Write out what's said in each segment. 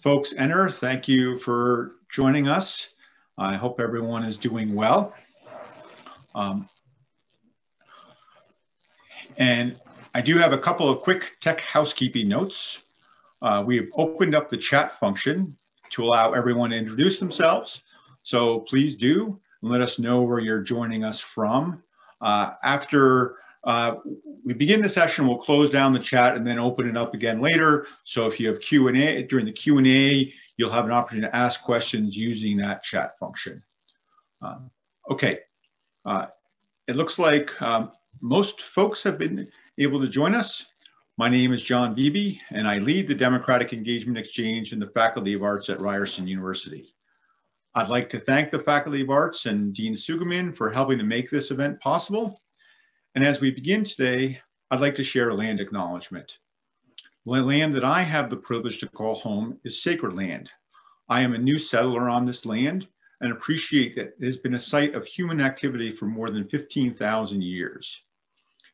folks enter, thank you for joining us. I hope everyone is doing well. And I do have a couple of quick tech housekeeping notes. We have opened up the chat function to allow everyone to introduce themselves. So please do let us know where you're joining us from. After we begin the session, we'll close down the chat and then open it up again later. So if you have Q&A, during the Q&A, you'll have an opportunity to ask questions using that chat function. Okay, it looks like most folks have been able to join us. My name is John Beebe, and I lead the Democratic Engagement Exchange in the Faculty of Arts at Ryerson University. I'd like to thank the Faculty of Arts and Dean Sugerman for helping to make this event possible. And as we begin today, I'd like to share a land acknowledgement. The land that I have the privilege to call home is sacred land. I am a new settler on this land and appreciate that it has been a site of human activity for more than 15,000 years.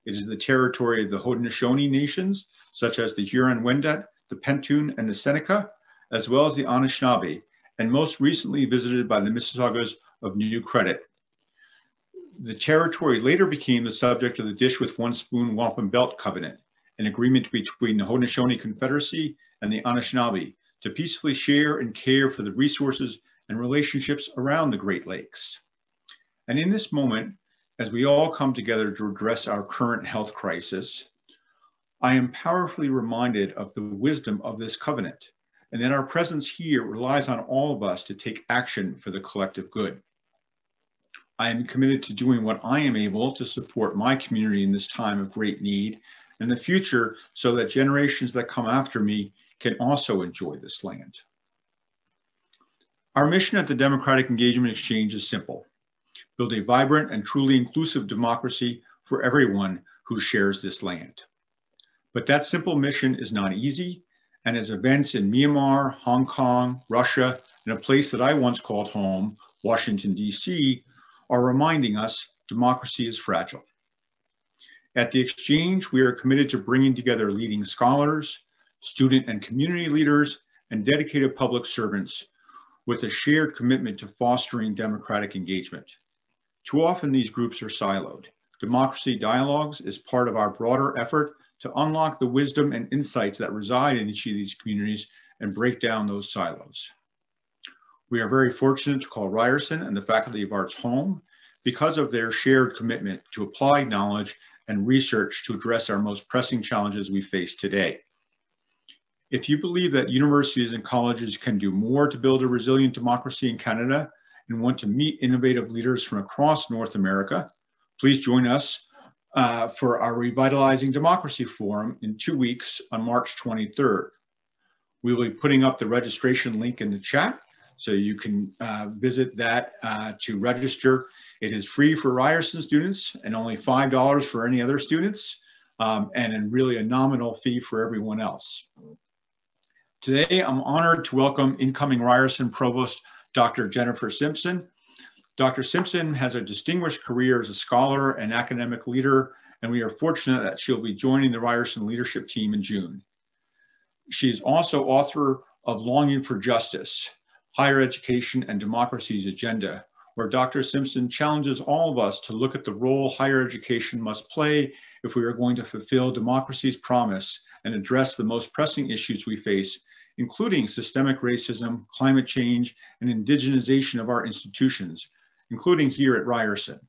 It is the territory of the Haudenosaunee nations, such as the Huron-Wendat, the Petun, and the Seneca, as well as the Anishinaabe, and most recently visited by the Mississaugas of New Credit. The territory later became the subject of the Dish with One Spoon Wampum Belt Covenant, an agreement between the Haudenosaunee Confederacy and the Anishinaabe to peacefully share and care for the resources and relationships around the Great Lakes. And in this moment, as we all come together to address our current health crisis, I am powerfully reminded of the wisdom of this covenant, and that our presence here relies on all of us to take action for the collective good. I am committed to doing what I am able to support my community in this time of great need and the future so that generations that come after me can also enjoy this land. Our mission at the Democratic Engagement Exchange is simple: build a vibrant and truly inclusive democracy for everyone who shares this land. But that simple mission is not easy, and as events in Myanmar, Hong Kong, Russia, and a place that I once called home, Washington, D.C., are reminding us democracy is fragile. At the Exchange, we are committed to bringing together leading scholars, student and community leaders, and dedicated public servants with a shared commitment to fostering democratic engagement. Too often these groups are siloed. Democracy Dialogues is part of our broader effort to unlock the wisdom and insights that reside in each of these communities and break down those silos. We are very fortunate to call Ryerson and the Faculty of Arts home because of their shared commitment to applied knowledge and research to address our most pressing challenges we face today. If you believe that universities and colleges can do more to build a resilient democracy in Canada and want to meet innovative leaders from across North America, please join us for our Revitalizing Democracy Forum in 2 weeks on March 23rd. We will be putting up the registration link in the chat, so you can visit that to register. It is free for Ryerson students and only $5 for any other students, and really a nominal fee for everyone else. Today, I'm honored to welcome incoming Ryerson Provost, Dr. Jennifer Simpson. Dr. Simpson has a distinguished career as a scholar and academic leader, and we are fortunate that she'll be joining the Ryerson leadership team in June. She's also author of Longing for Justice, Higher Education and Democracy's Agenda, where Dr. Simpson challenges all of us to look at the role higher education must play if we are going to fulfill democracy's promise and address the most pressing issues we face, including systemic racism, climate change, and indigenization of our institutions, including here at Ryerson.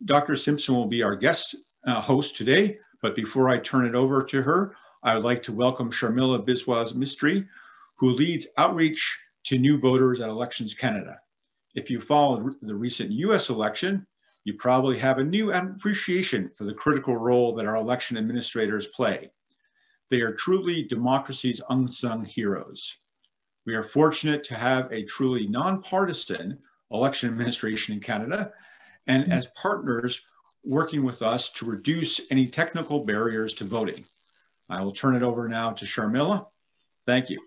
Dr. Simpson will be our guest host today, but before I turn it over to her, I would like to welcome Sharmila Biswas-Mistry, who leads outreach to new voters at Elections Canada. If you followed the recent US election, you probably have a new appreciation for the critical role that our election administrators play. They are truly democracy's unsung heroes. We are fortunate to have a truly nonpartisan election administration in Canada, and as partners working with us to reduce any technical barriers to voting. I will turn it over now to Sharmila. Thank you.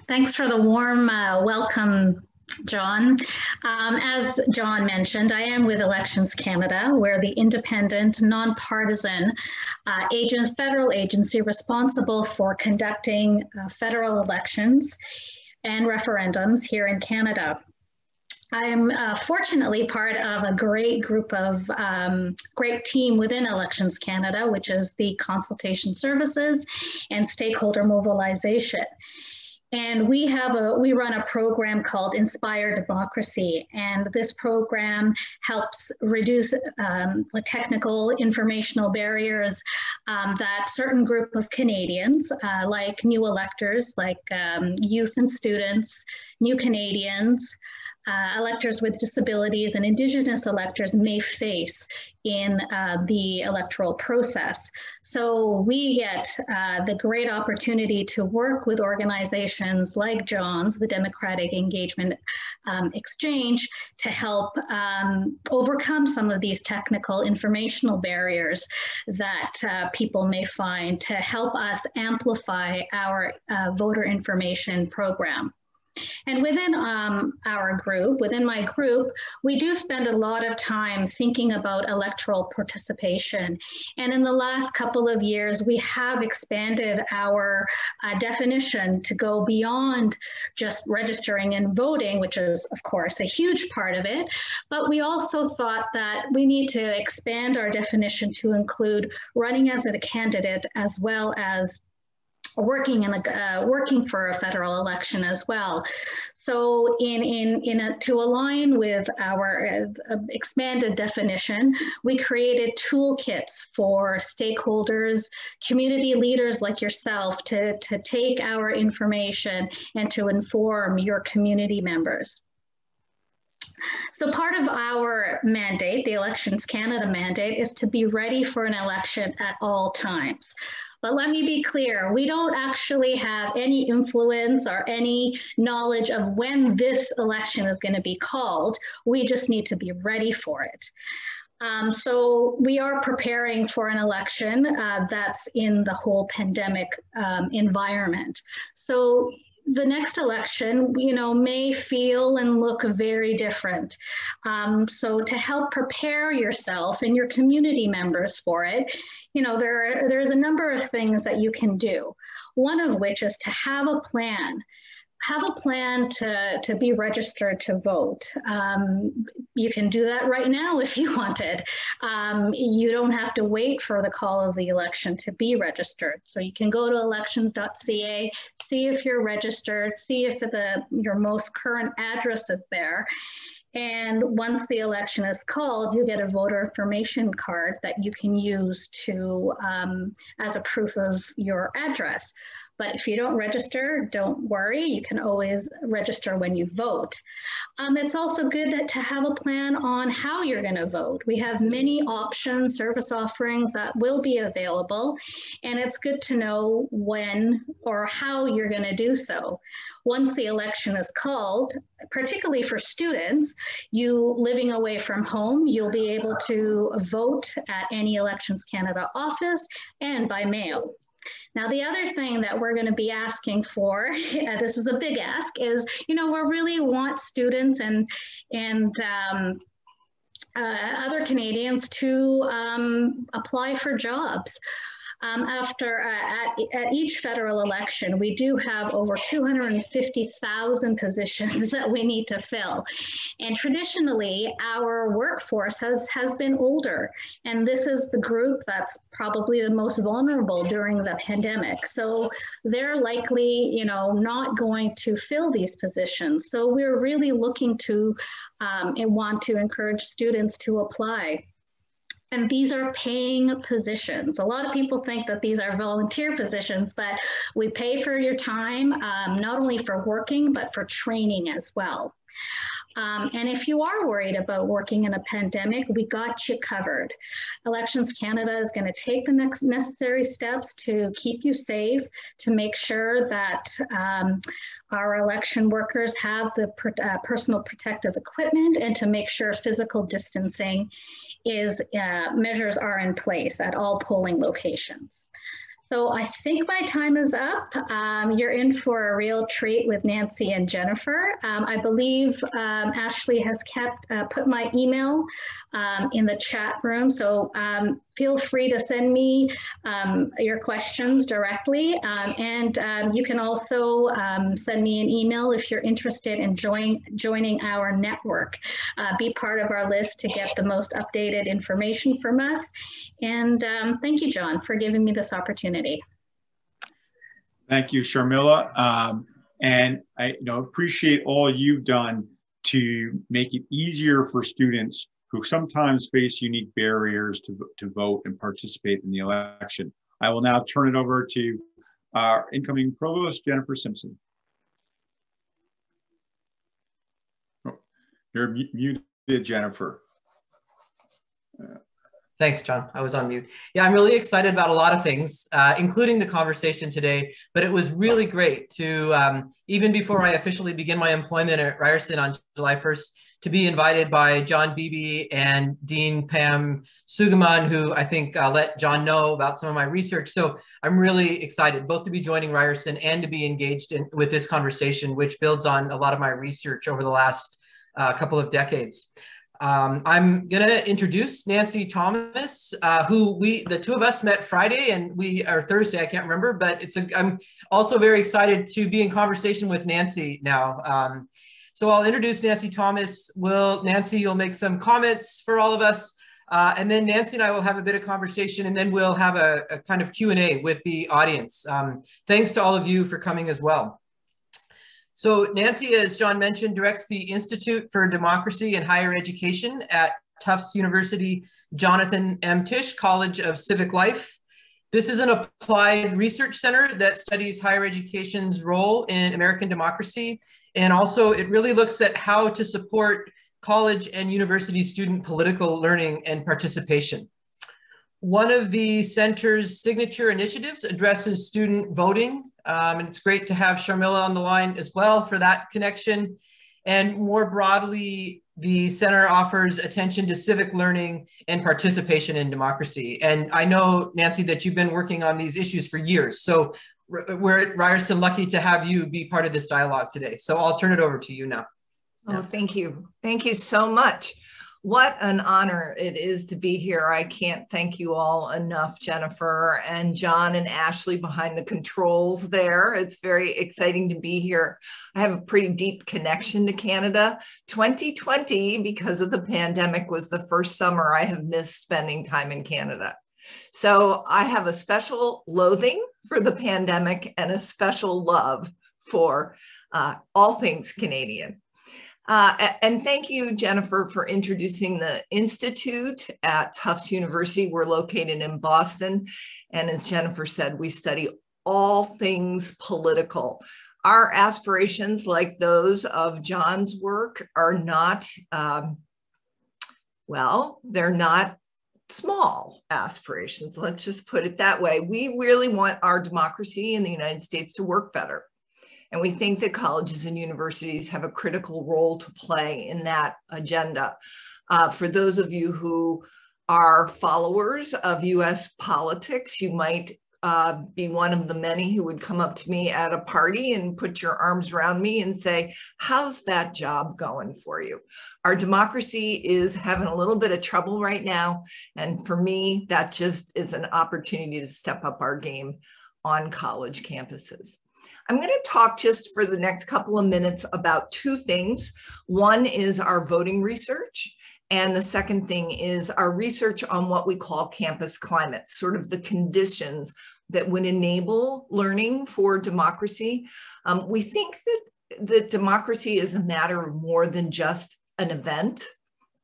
Thanks for the warm welcome, John. As John mentioned, I am with Elections Canada. We're the independent, nonpartisan federal agency responsible for conducting federal elections and referendums here in Canada. I am fortunately part of a great group of great team within Elections Canada, which is the consultation services and stakeholder mobilization. And we run a program called Inspire Democracy, and this program helps reduce the technical informational barriers that certain group of Canadians, like new electors, like youth and students, new Canadians, electors with disabilities and Indigenous electors may face in the electoral process. So we get the great opportunity to work with organizations like John's, the Democratic Engagement Exchange, to help overcome some of these technical informational barriers that people may find, to help us amplify our voter information program. And within our group, within my group, we do spend a lot of time thinking about electoral participation. And in the last couple of years, we have expanded our definition to go beyond just registering and voting, which is, of course, a huge part of it. But we also thought that we need to expand our definition to include running as a candidate as well as working for a federal election as well. So to align with our expanded definition, we created toolkits for stakeholders, community leaders like yourself to take our information and to inform your community members. So part of our mandate, the Elections Canada mandate, is to be ready for an election at all times. But let me be clear, we don't actually have any influence or any knowledge of when this election is going to be called. We just need to be ready for it. So we are preparing for an election that's in the whole pandemic environment. So the next election, may feel and look very different. So to help prepare yourself and your community members for it, there's a number of things that you can do. One of which is to have a plan. Have a plan to be registered to vote. You can do that right now if you wanted. You don't have to wait for the call of the election to be registered. So you can go to elections.ca, see if you're registered, see if your most current address is there. And once the election is called, you get a voter information card that you can use as a proof of your address. But if you don't register, don't worry. You can always register when you vote. It's also good to have a plan on how you're going to vote. We have many options, service offerings that will be available, and it's good to know when or how you're going to do so. Once the election is called, particularly for students, you living away from home, you'll be able to vote at any Elections Canada office and by mail. Now, the other thing that we're going to be asking for, this is a big ask, is, we really want students and other Canadians to apply for jobs. At each federal election, we do have over 250,000 positions that we need to fill. And traditionally, our workforce has been older. And this is the group that's probably the most vulnerable during the pandemic. So they're likely, not going to fill these positions. So we're really looking to and want to encourage students to apply. And these are paying positions. A lot of people think that these are volunteer positions, but we pay for your time, not only for working, but for training as well. And if you are worried about working in a pandemic, we got you covered. Elections Canada is going to take the next necessary steps to keep you safe, to make sure that our election workers have the personal protective equipment, and to make sure physical distancing measures are in place at all polling locations. So I think my time is up. You're in for a real treat with Nancy and Jennifer. I believe Ashley has put my email in the chat room. So feel free to send me your questions directly. And you can also send me an email if you're interested in joining our network. Be part of our list to get the most updated information from us. And thank you, John, for giving me this opportunity. Thank you, Sharmila. And I appreciate all you've done to make it easier for students who sometimes face unique barriers to vote and participate in the election. I will now turn it over to our incoming Provost, Jennifer Simpson. Oh, you're muted, Jennifer. Thanks, John. I was on mute. Yeah, I'm really excited about a lot of things, including the conversation today, but it was really great to, even before I officially begin my employment at Ryerson on July 1st, to be invited by John Beebe and Dean Pam Sugaman, who I think let John know about some of my research. So I'm really excited both to be joining Ryerson and to be engaged with this conversation, which builds on a lot of my research over the last couple of decades. I'm going to introduce Nancy Thomas, who the two of us met Friday and or Thursday, I can't remember, but I'm also very excited to be in conversation with Nancy now. So I'll introduce Nancy Thomas. Nancy, you'll make some comments for all of us. And then Nancy and I will have a bit of conversation, and then we'll have a kind of Q&A with the audience. Thanks to all of you for coming as well. So Nancy, as John mentioned, directs the Institute for Democracy and Higher Education at Tufts University Jonathan M. Tisch College of Civic Life. This is an applied research center that studies higher education's role in American democracy. And also it really looks at how to support college and university student political learning and participation. One of the center's signature initiatives addresses student voting. And it's great to have Sharmila on the line as well for that connection. And more broadly, the center offers attention to civic learning and participation in democracy. And I know, Nancy, that you've been working on these issues for years. So we're at Ryerson lucky to have you be part of this dialogue today. So I'll turn it over to you now. Oh, thank you. Thank you so much. What an honor it is to be here. I can't thank you all enough, Jennifer and John and Ashley behind the controls there. It's very exciting to be here. I have a pretty deep connection to Canada. 2020, because of the pandemic, was the first summer I have missed spending time in Canada. So I have a special loathing for the pandemic and a special love for all things Canadian. And thank you, Jennifer, for introducing the Institute at Tufts University. We're located in Boston. And as Jennifer said, we study all things political. Our aspirations, like those of John's work, are not, they're not small aspirations. Let's just put it that way. We really want our democracy in the United States to work better. And we think that colleges and universities have a critical role to play in that agenda. For those of you who are followers of US politics, you might be one of the many who would come up to me at a party and put your arms around me and say, how's that job going for you? Our democracy is having a little bit of trouble right now. And for me, that just is an opportunity to step up our game on college campuses. I'm going to talk just for the next couple of minutes about two things. One is our voting research, and the second thing is our research on what we call campus climate, sort of the conditions that would enable learning for democracy. We think that democracy is a matter of more than just an event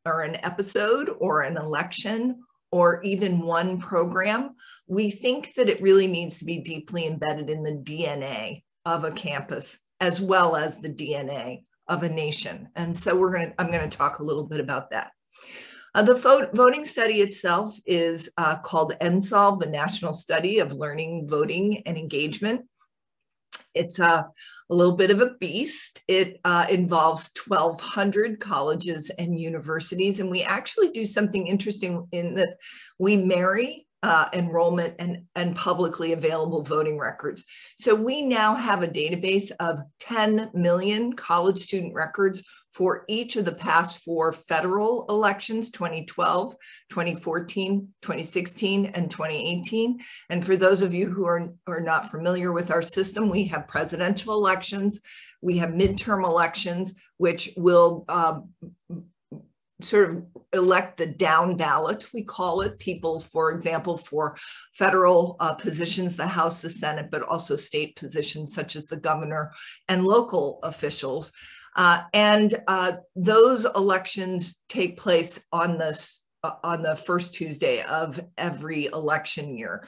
or an episode or an election or even one program. We think that it really needs to be deeply embedded in the DNA of a campus, as well as the DNA of a nation. And so I'm going to talk a little bit about that. The voting study itself is called NSOLVE, the National Study of Learning, Voting, and Engagement. It's a little bit of a beast. It involves 1,200 colleges and universities. And we actually do something interesting in that we marry enrollment and publicly available voting records. So we now have a database of 10 million college student records for each of the past 4 federal elections, 2012, 2014, 2016, and 2018. And for those of you who are not familiar with our system, we have presidential elections, we have midterm elections, which will sort of elect the down ballot, we call it, people, for example, for federal positions, the House, the Senate, but also state positions such as the governor and local officials. Those elections take place on the first Tuesday of every election year.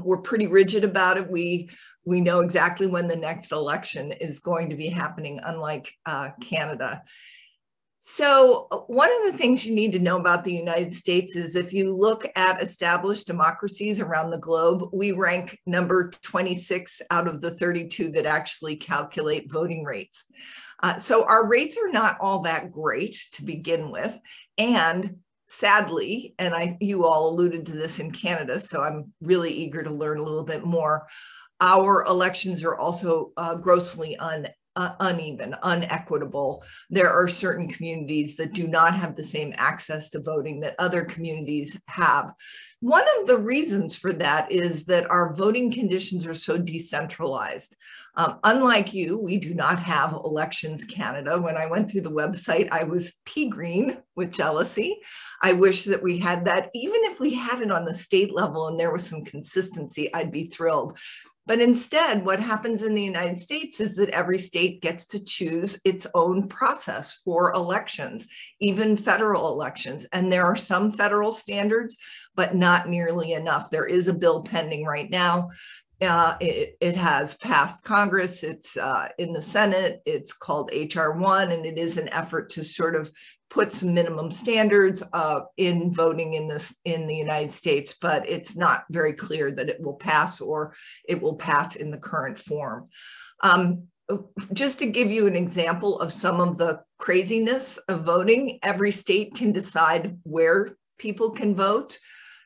We're pretty rigid about it. We know exactly when the next election is going to be happening, unlike Canada. So one of the things you need to know about the United States is if you look at established democracies around the globe, we rank number 26 out of the 32 that actually calculate voting rates. So our rates are not all that great to begin with. And sadly, and you all alluded to this in Canada, so I'm really eager to learn a little bit more, our elections are also grossly uneven, unequitable. There are certain communities that do not have the same access to voting that other communities have. One of the reasons for that is that our voting conditions are so decentralized. Unlike you, we do not have Elections Canada. When I went through the website, I was pea green with jealousy. I wish that we had that. Even if we had it on the state level and there was some consistency, I'd be thrilled. But instead, what happens in the United States is that every state gets to choose its own process for elections, even federal elections. And there are some federal standards, but not nearly enough. There is a bill pending right now. It has passed Congress. It's in the Senate. It's called HR 1, and it is an effort to sort of put some minimum standards in voting in the United States, but it's not very clear that it will pass or it will pass in the current form. Just to give you an example of some of the craziness of voting, every state can decide where people can vote.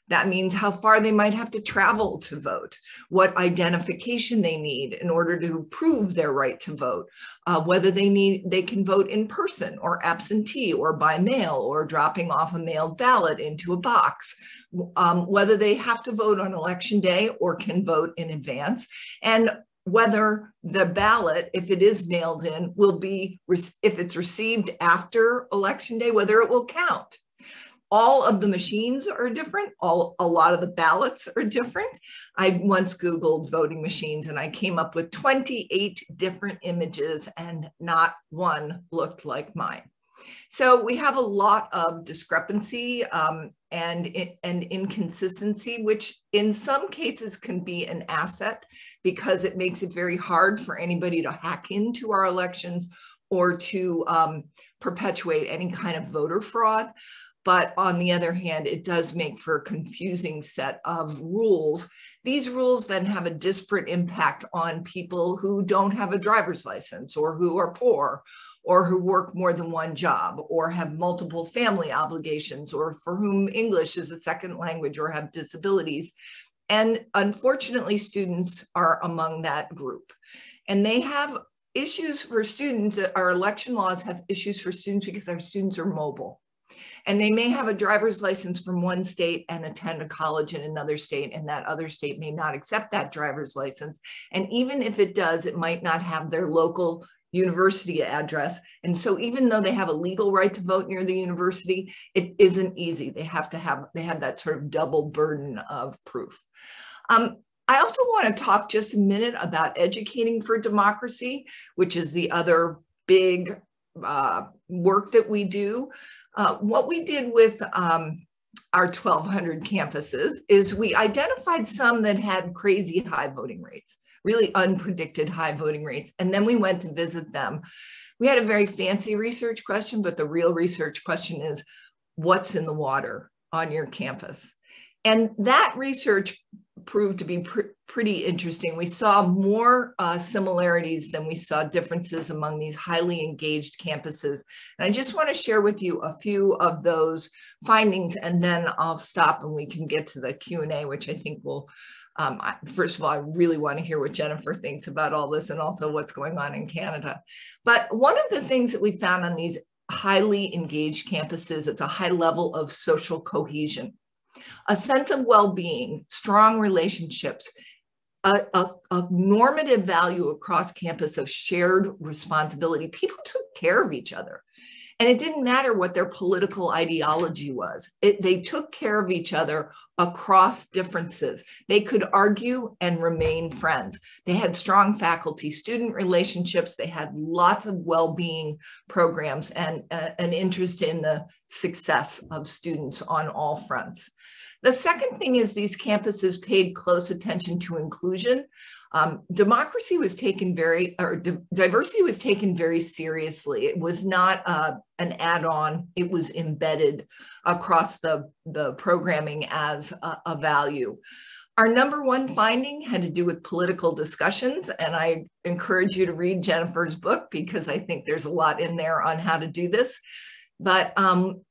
That means how far they might have to travel to vote, what identification they need in order to prove their right to vote, whether they can vote in person or absentee or by mail or dropping off a mailed ballot into a box, whether they have to vote on election day or can vote in advance, and whether the ballot, if it is mailed in, will be, if it's received after election day, whether it will count. All of the machines are different. A lot of the ballots are different. I once Googled voting machines and I came up with 28 different images and not one looked like mine. So we have a lot of discrepancy and inconsistency, which in some cases can be an asset because it makes it very hard for anybody to hack into our elections or to perpetuate any kind of voter fraud. But on the other hand, it does make for a confusing set of rules. These rules then have a disparate impact on people who don't have a driver's license or who are poor or who work more than one job or have multiple family obligations or for whom English is a second language or have disabilities. And unfortunately, students are among that group. And they have issues for students. Our election laws have issues for students because our students are mobile. And they may have a driver's license from one state and attend a college in another state, and that other state may not accept that driver's license. And even if it does, it might not have their local university address. And so even though they have a legal right to vote near the university, it isn't easy. They have that sort of double burden of proof. I also want to talk just a minute about educating for democracy, which is the other big work that we do. What we did with our 1,200 campuses is we identified some that had crazy high voting rates, really unpredicted high voting rates. And then we went to visit them. We had a very fancy research question, but the real research question is, what's in the water on your campus? And that research proved to be pretty interesting. We saw more similarities than we saw differences among these highly engaged campuses. And I just want to share with you a few of those findings, and then I'll stop and we can get to the Q&A, which I think will, first of all, I really want to hear what Jennifer thinks about all this and also what's going on in Canada. But one of the things that we found on these highly engaged campuses, it's a high level of social cohesion, a sense of well-being, strong relationships, a normative value across campus of shared responsibility. People took care of each other. And it didn't matter what their political ideology was. They took care of each other across differences. They could argue and remain friends. They had strong faculty-student relationships. They had lots of well-being programs and an interest in the success of students on all fronts. The second thing is these campuses paid close attention to inclusion. Diversity was taken very seriously. It was not an add-on, it was embedded across the programming as a value. Our number one finding had to do with political discussions, and I encourage you to read Jennifer's book because I think there's a lot in there on how to do this. But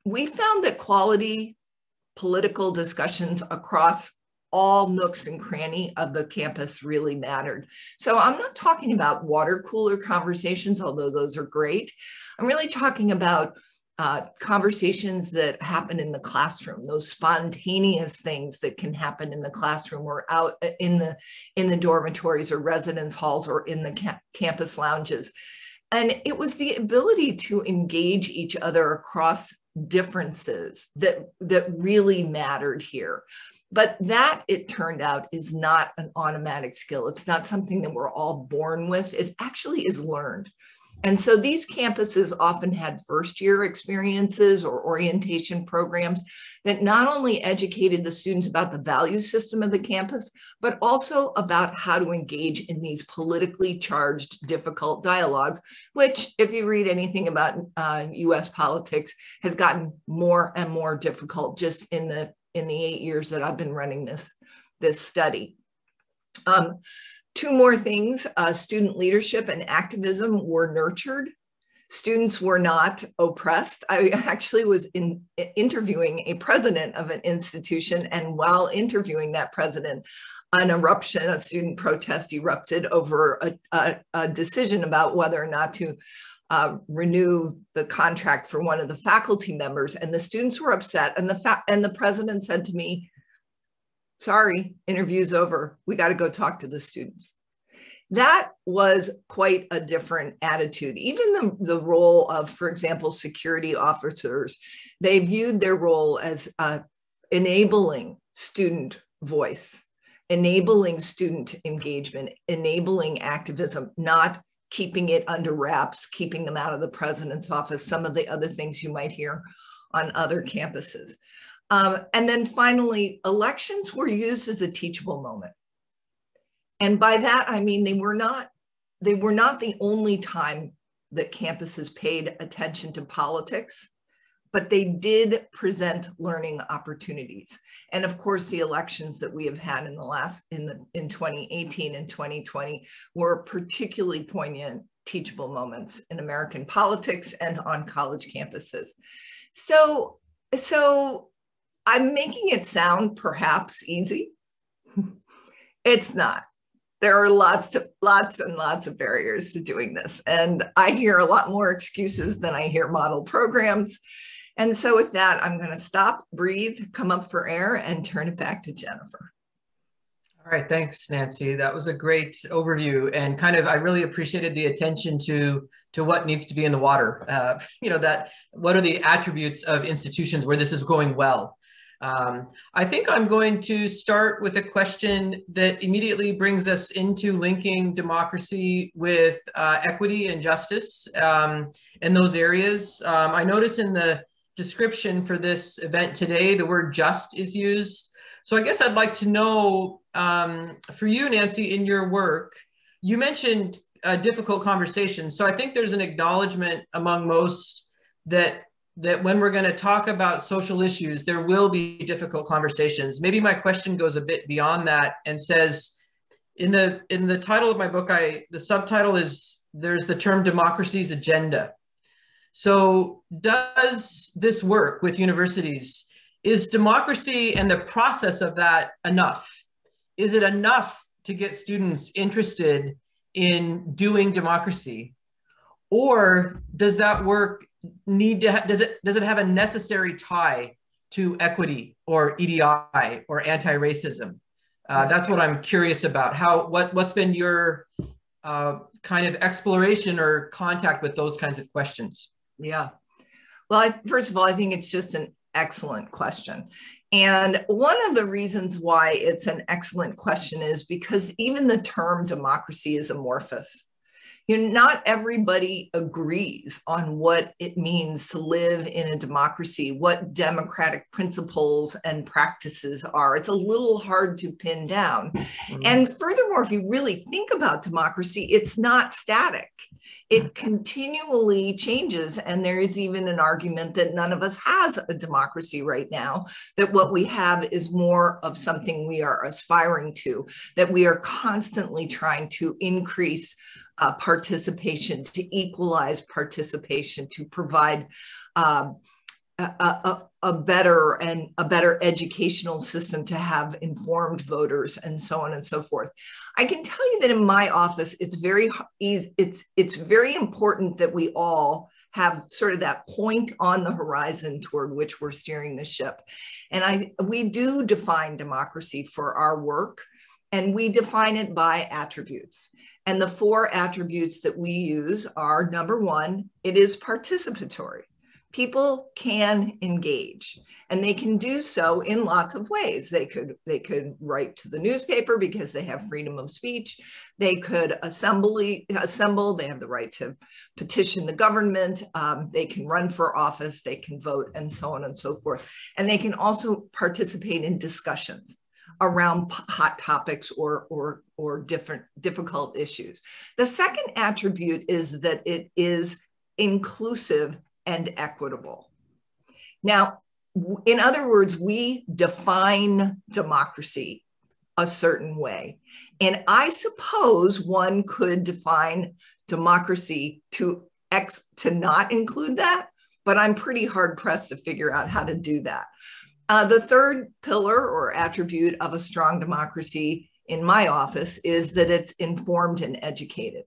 we found that quality political discussions across all nooks and cranny of the campus really mattered. So I'm not talking about water cooler conversations, although those are great. I'm really talking about conversations that happen in the classroom, those spontaneous things that can happen in the classroom or out in the dormitories or residence halls or in the campus lounges. And it was the ability to engage each other across differences that really mattered here. But that, it turned out, is not an automatic skill. It's not something that we're all born with. It actually is learned. And so these campuses often had first-year experiences or orientation programs that not only educated the students about the value system of the campus, but also about how to engage in these politically charged, difficult dialogues, which, if you read anything about US politics, has gotten more and more difficult just in the 8 years that I've been running this study. Two more things, student leadership and activism were nurtured. Students were not oppressed. I actually was interviewing a president of an institution, and while interviewing that president, a student protest erupted over a decision about whether or not to renew the contract for one of the faculty members, and the students were upset, and the president said to me, "Sorry, interview's over. We got to go talk to the students." That was quite a different attitude. Even the role of, for example, security officers, they viewed their role as enabling student voice, enabling student engagement, enabling activism, not keeping it under wraps, keeping them out of the president's office, some of the other things you might hear on other campuses. And then finally, elections were used as a teachable moment. And by that, I mean, they were not the only time that campuses paid attention to politics, but they did present learning opportunities. And of course, the elections that we have had in 2018 and 2020 were particularly poignant, teachable moments in American politics and on college campuses. So I'm making it sound perhaps easy. It's not. There are lots and lots of barriers to doing this. And I hear a lot more excuses than I hear model programs. And so with that, I'm going to stop, breathe, come up for air, and turn it back to Jennifer. All right, thanks, Nancy. That was a great overview, and I really appreciated the attention to what needs to be in the water. What are the attributes of institutions where this is going well? I think I'm going to start with a question that immediately brings us into linking democracy with equity and justice in those areas. I notice in the description for this event today, the word just is used. So I guess I'd like to know, for you, Nancy, in your work, you mentioned difficult conversations. So I think there's an acknowledgement among most that that when we're going to talk about social issues, there will be difficult conversations. Maybe my question goes a bit beyond that and says, in the title of my book, the subtitle is, there's the term democracy's agenda. So does this work with universities? Is democracy and the process of that enough? Is it enough to get students interested in doing democracy? Or does that work need to, does it have a necessary tie to equity or EDI or anti-racism? That's what I'm curious about. What's been your kind of exploration or contact with those kinds of questions? Yeah. Well, first of all, I think it's just an excellent question. And one of the reasons why it's an excellent question is because even the term democracy is amorphous. Not everybody agrees on what it means to live in a democracy, what democratic principles and practices are. It's a little hard to pin down. And furthermore, if you really think about democracy, it's not static. It continually changes. And there is even an argument that none of us has a democracy right now, that what we have is more of something we are aspiring to, that we are constantly trying to increase participation, to equalize participation, to provide a better educational system, to have informed voters, and so on and so forth. I can tell you that in my office, it's very important that we all have sort of that point on the horizon toward which we're steering the ship. And we do define democracy for our work, and we define it by attributes. And the 4 attributes that we use are, number 1, it is participatory. People can engage, and they can do so in lots of ways. They could write to the newspaper because they have freedom of speech. They could assemble, they have the right to petition the government. They can run for office, they can vote, and so on and so forth. And they can also participate in discussions around hot topics or difficult issues. The second attribute is that it is inclusive and equitable. Now, in other words, we define democracy a certain way. And I suppose one could define democracy to not include that, but I'm pretty hard pressed to figure out how to do that. The third pillar or attribute of a strong democracy in my office is that it's informed and educated.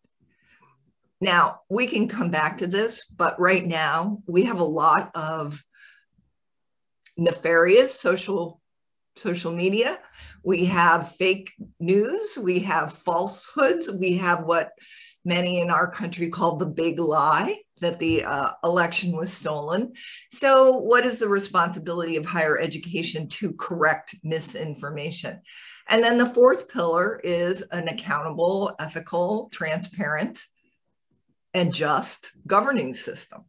Now, we can come back to this, but right now we have a lot of nefarious social media. We have fake news, we have falsehoods, we have what many in our country call the big lie, that the election was stolen. So what is the responsibility of higher education to correct misinformation? And then the fourth pillar is an accountable, ethical, transparent, and just governing system.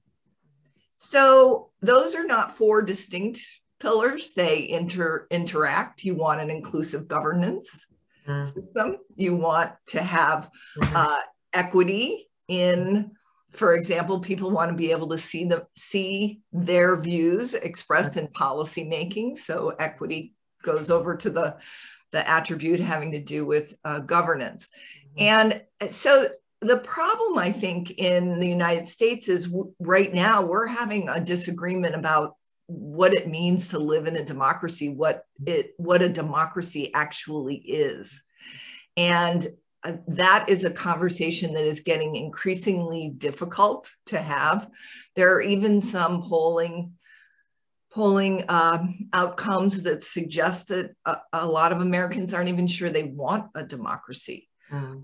So those are not 4 distinct pillars. They interact. You want an inclusive governance system. You want to have equity in, for example, people want to be able to see their views expressed in policy making. So equity goes over to the attribute having to do with governance. And so the problem, I think, in the United States is right now we're having a disagreement about what it means to live in a democracy, what a democracy actually is. And that is a conversation that is getting increasingly difficult to have. There are even some polling outcomes that suggest that a lot of Americans aren't even sure they want a democracy.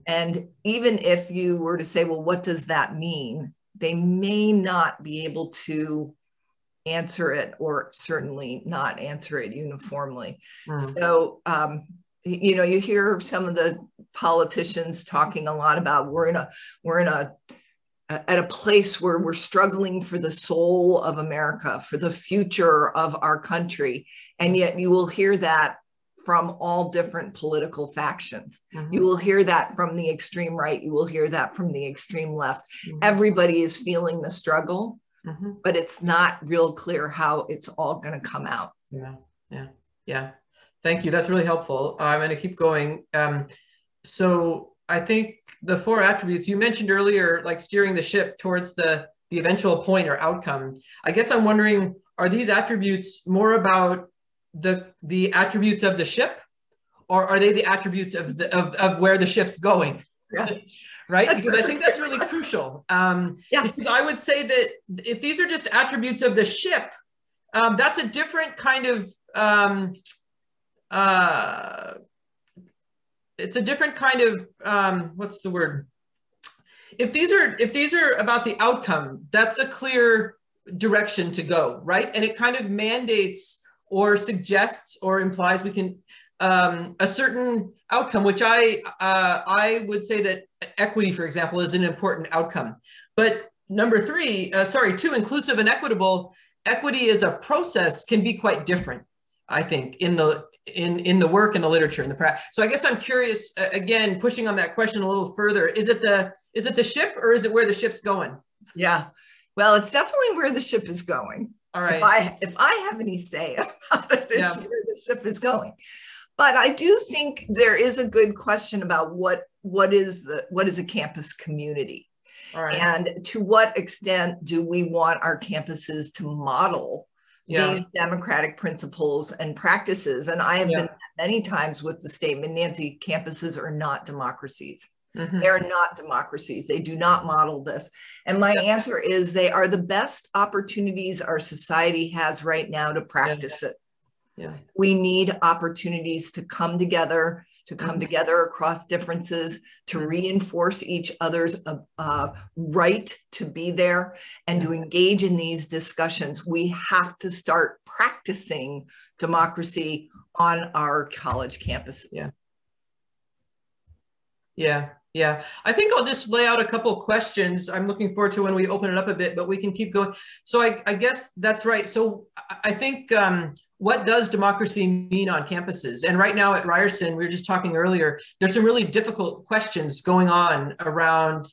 And even if you were to say, well, what does that mean? They may not be able to answer it, or certainly not answer it uniformly. So, you hear some of the politicians talking a lot about we're at a place where we're struggling for the soul of America, for the future of our country. And yet you will hear that from all different political factions. You will hear that from the extreme right. You will hear that from the extreme left. Everybody is feeling the struggle, but it's not real clear how it's all going to come out. Yeah. Thank you. That's really helpful. I'm going to keep going. So I think the 4 attributes you mentioned earlier, like steering the ship towards the eventual point or outcome. I guess I'm wondering, are these attributes more about the attributes of the ship, or are they the attributes of where the ship's going? Yeah. Right? Because I think that's really crucial. Because I would say that if these are just attributes of the ship, that's a different kind of, it's a different kind of, what's the word? If these are about the outcome, that's a clear direction to go, right? And it kind of mandates or suggests or implies we can, a certain outcome, which I would say that equity, for example, is an important outcome. But number 2, inclusive and equitable, equity as a process can be quite different, I think, in the work, in the literature, in the practice. So I guess I'm curious, again, pushing on that question a little further, is it the ship, or is it where the ship's going? Yeah, well, it's definitely where the ship is going. All right. If I have any say about it, it's where the ship is going. But I do think there is a good question about what is a campus community, and to what extent do we want our campuses to model these democratic principles and practices? And I have been many times with the statement, Nancy, campuses are not democracies. They're not democracies. They do not model this. And my answer is they are the best opportunities our society has right now to practice it. We need opportunities to come together across differences, to reinforce each other's right to be there and to engage in these discussions. We have to start practicing democracy on our college campuses. Yeah. I think I'll just lay out a couple of questions I'm looking forward to when we open it up a bit, but we can keep going. So I guess that's right. So I think, what does democracy mean on campuses? And right now at Ryerson, we were just talking earlier, there's some really difficult questions going on around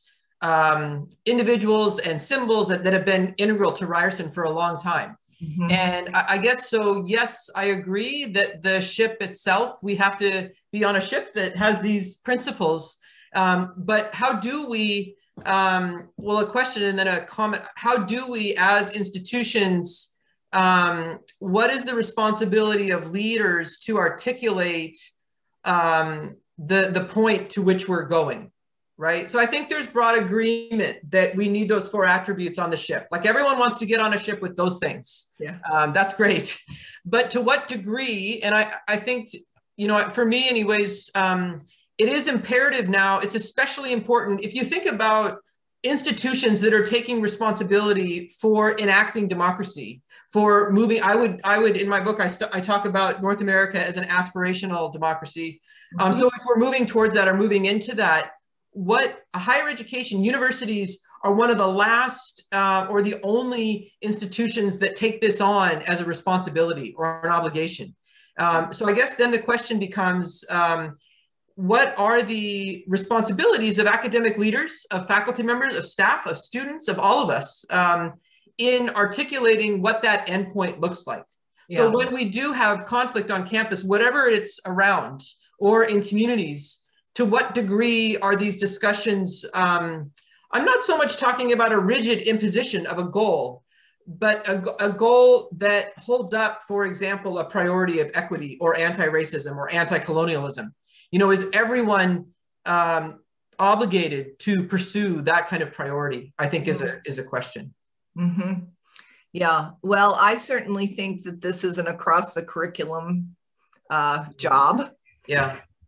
individuals and symbols that have been integral to Ryerson for a long time. And I guess, so yes, I agree that the ship itself, we have to be on a ship that has these principles. But how do we, well, a question and then a comment, how do we as institutions, what is the responsibility of leaders to articulate the point to which we're going, right? So I think there's broad agreement that we need those 4 attributes on the ship. Like everyone wants to get on a ship with those things. That's great. But to what degree, and I think, you know, for me anyways, it is imperative now, it's especially important if you think about institutions that are taking responsibility for enacting democracy, for moving, I would in my book, I talk about North America as an aspirational democracy. So if we're moving towards that or moving into that, what higher education, universities are one of the last or the only institutions that take this on as a responsibility or an obligation. So I guess then the question becomes, what are the responsibilities of academic leaders, of faculty members, of staff, of students, of all of us in articulating what that endpoint looks like? So when we do have conflict on campus, whatever it's around or in communities, to what degree are these discussions, I'm not so much talking about a rigid imposition of a goal, but a goal that holds up, for example, a priority of equity or anti-racism or anti-colonialism. You know, is everyone obligated to pursue that kind of priority? I think is a question. Yeah, well, I certainly think that this is an across the curriculum job.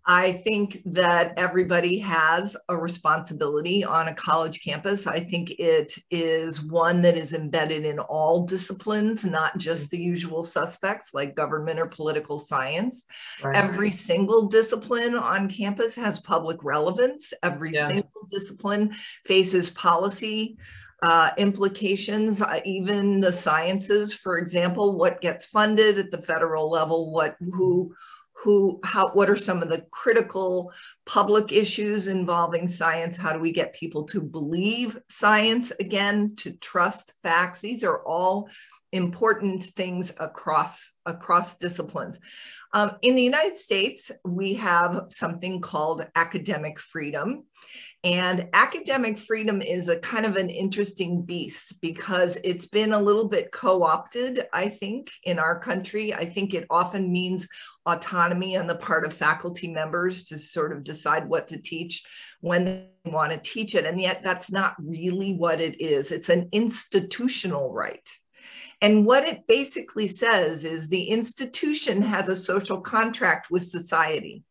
I think that everybody has a responsibility on a college campus. I think it is one that is embedded in all disciplines, not just the usual suspects like government or political science. Every single discipline on campus has public relevance. Every single discipline faces policy implications, even the sciences, for example, what gets funded at the federal level, what are some of the critical public issues involving science? How do we get people to believe science again, to trust facts? These are all important things across disciplines. In the United States, we have something called academic freedom. And academic freedom is a kind of an interesting beast because it's been a little bit co-opted, I think, in our country. I think it often means autonomy on the part of faculty members to sort of decide what to teach when they want to teach it. And yet that's not really what it is. It's an institutional right. And what it basically says is the institution has a social contract with society.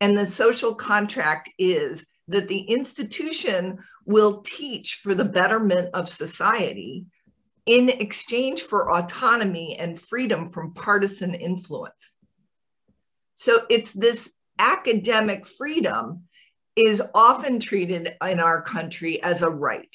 And the social contract is that the institution will teach for the betterment of society in exchange for autonomy and freedom from partisan influence. So it's this academic freedom is often treated in our country as a right.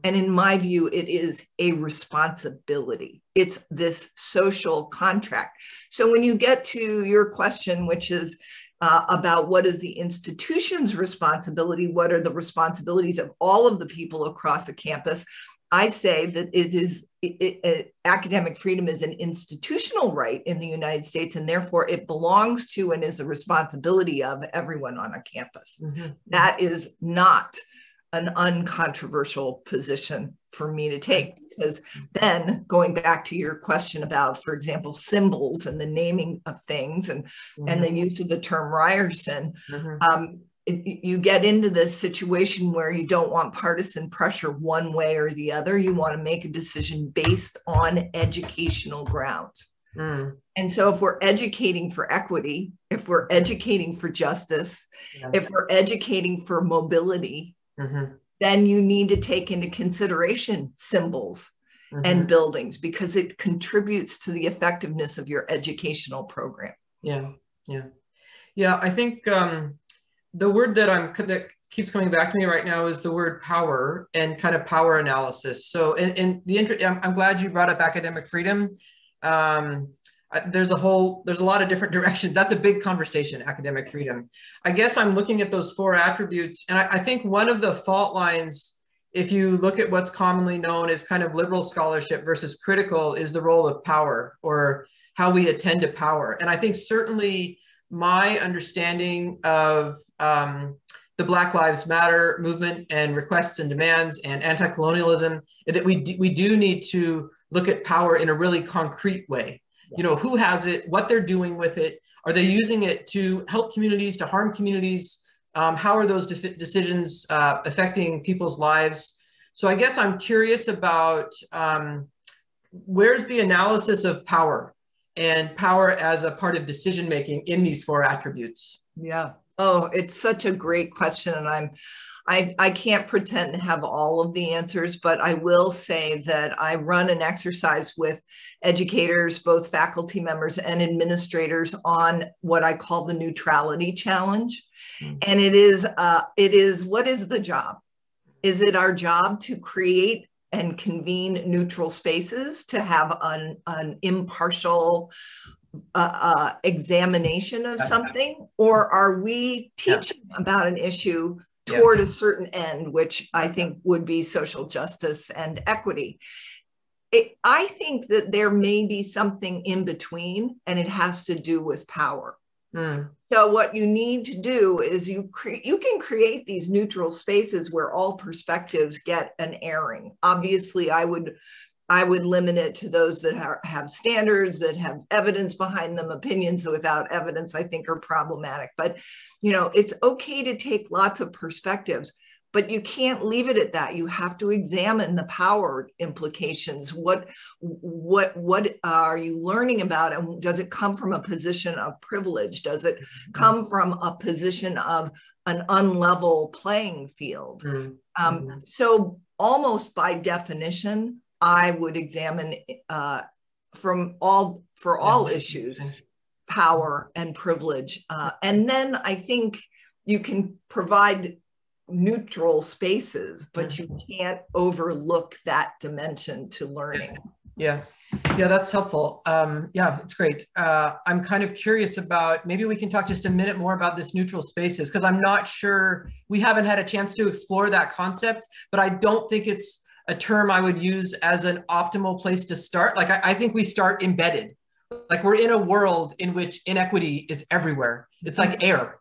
And in my view, it is a responsibility. It's this social contract. So when you get to your question, which is about what is the institution's responsibility, what are the responsibilities of all of the people across the campus, I say that academic freedom is an institutional right in the United States, and therefore it belongs to and is the responsibility of everyone on a campus. Mm-hmm. That is not an uncontroversial position for me to take, because then going back to your question about, for example, symbols and the naming of things and the use of the term Ryerson, you get into this situation where you don't want partisan pressure one way or the other. You want to make a decision based on educational grounds. And so if we're educating for equity, if we're educating for justice, if we're educating for mobility, then you need to take into consideration symbols and buildings, because it contributes to the effectiveness of your educational program. Yeah. I think the word that keeps coming back to me right now is the word power and kind of power analysis. So I'm glad you brought up academic freedom. There's a lot of different directions. That's a big conversation, academic freedom. I guess I'm looking at those 4 attributes. And I think one of the fault lines, if you look at what's commonly known as kind of liberal scholarship versus critical, is the role of power, or how we attend to power. And I think certainly my understanding of the Black Lives Matter movement and requests and demands and anti-colonialism, that we do need to look at power in a really concrete way. You know, who has it, what they're doing with it, are they using it to help communities, to harm communities? How are those decisions affecting people's lives? So I guess I'm curious about where's the analysis of power and power as a part of decision-making in these 4 attributes? Yeah. Oh, it's such a great question. And I can't pretend to have all of the answers, but I will say that I run an exercise with educators, both faculty members and administrators, on what I call the Neutrality Challenge. And it is what is the job? Is it our job to create and convene neutral spaces, to have an impartial examination of something? Or are we teaching about an issue toward a certain end, which I think would be social justice and equity? I think that there may be something in between, and it has to do with power. So what you need to do is you can create these neutral spaces where all perspectives get an airing. Obviously, I would limit it to those that have standards, that have evidence behind them. Opinions without evidence, I think, are problematic. But, you know, it's okay to take lots of perspectives, but you can't leave it at that. You have to examine the power implications. What are you learning about? And does it come from a position of privilege? Does it come from a position of an unlevel playing field? So almost by definition, I would examine for all issues, power and privilege. And then I think you can provide neutral spaces, but you can't overlook that dimension to learning. Yeah. Yeah, that's helpful. Yeah, it's great. I'm kind of curious about, maybe we can talk just a minute more about this neutral spaces, because I'm not sure, we haven't had a chance to explore that concept, but I don't think it's a term I would use as an optimal place to start. Like, I think we start embedded. Like, we're in a world in which inequity is everywhere. It's like air.